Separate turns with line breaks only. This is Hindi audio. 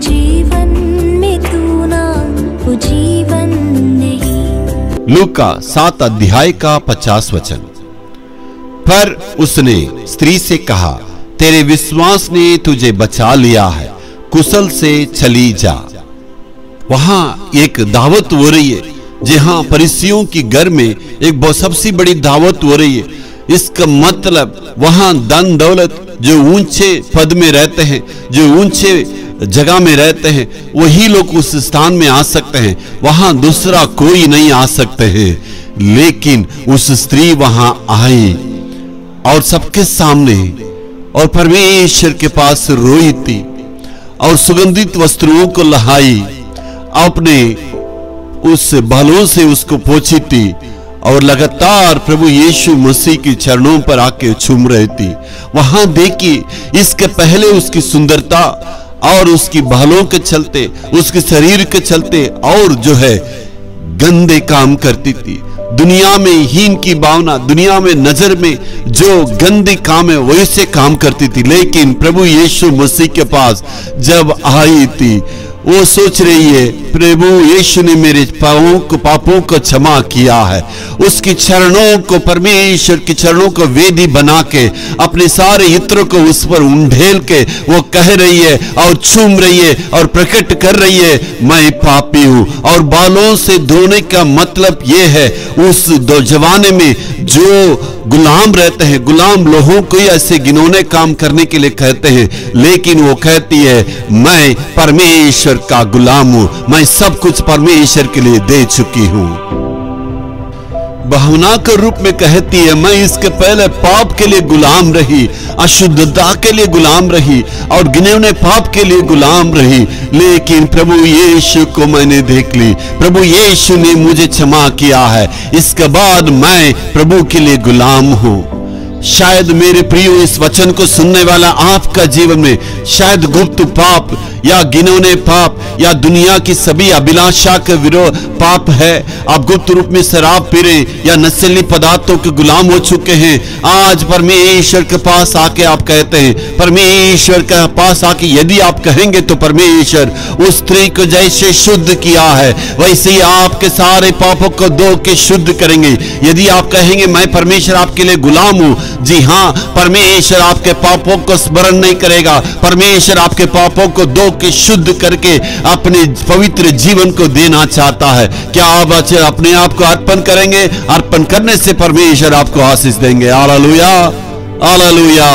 जीवन में तू ना वो जीवन नहीं।
लूका 7 अध्याय का 50 वचन। पर उसने स्त्री से कहा, तेरे विश्वास ने तुझे बचा लिया है, कुशल से चली जा। वहां एक दावत हो रही है, जहां फरीसियों की घर में एक बहुत सबसे बड़ी दावत हो रही है। इसका मतलब वहां धन दौलत, जो ऊंचे पद में रहते हैं, जो ऊंचे जगह में रहते हैं, वही लोग उस स्थान में आ सकते हैं, वहां दूसरा कोई नहीं आ सकते हैं। लेकिन उस स्त्री वहां आई और सबके सामने और परमेश्वर के पास रोई थी और सुगंधित वस्त्रों को लहाई, अपने उस बालों से उसको पोंछी थी और लगातार प्रभु यीशु मसीह के चरणों पर आके चूम रही थी। वहां देखिए, इसके पहले उसकी सुंदरता और उसकी बालों के चलते, उसके शरीर के चलते और जो है गंदे काम करती थी। दुनिया में हीन की भावना, दुनिया में नजर में जो गंदे काम है वैसे काम करती थी। लेकिन प्रभु यीशु मसीह के पास जब आई थी, वो सोच रही है, प्रभु यीशु ने मेरे पापों को क्षमा किया है। उसके चरणों को, परमेश्वर के चरणों को वेदी बना के अपने सारे इत्र को उस पर उंडेल के वो कह रही है और चूम रही है और प्रकट कर रही है, मैं पापी हूं। और बालों से धोने का मतलब ये है, उस दो जमाने में जो गुलाम रहते हैं, गुलाम लोगों को ऐसे घिनौने काम करने के लिए कहते हैं, लेकिन वो कहती है, मैं परमेश्वर का गुलाम हूं, मैं सब कुछ परमेश्वर के लिए दे चुकी हूं। भावना के रूप में कहती है, मैं इसके पहले पाप के लिए गुलाम रही, अशुद्धता के लिए गुलाम रही और घिनौने पाप के लिए गुलाम रही, लेकिन प्रभु यीशु को मैंने देख ली, प्रभु यीशु ने मुझे क्षमा किया है, इसके बाद मैं प्रभु के लिए गुलाम हूं। शायद मेरे प्रियो, इस वचन को सुनने वाला आपका जीवन में शायद गुप्त पाप या घिनौने पाप या दुनिया की सभी अभिलाषा के विरोध पाप है। आप गुप्त रूप में शराब पी रहे या नशीली पदार्थों के गुलाम हो चुके हैं। आज परमेश्वर के पास आके आप कहते हैं, परमेश्वर के पास आके यदि आप कहेंगे तो परमेश्वर उस स्त्री को जैसे शुद्ध किया है वैसे ही आपके सारे पापों को धो के शुद्ध करेंगे। यदि आप कहेंगे मैं परमेश्वर आपके लिए गुलाम हूं, जी हां, परमेश्वर आपके पापों को स्मरण नहीं करेगा, परमेश्वर आपके पापों को धो के शुद्ध करके अपने पवित्र जीवन को देना चाहता है। क्या आप अपने आप को अर्पण करेंगे? अर्पण करने से परमेश्वर आपको आशीष देंगे। Hallelujah, hallelujah.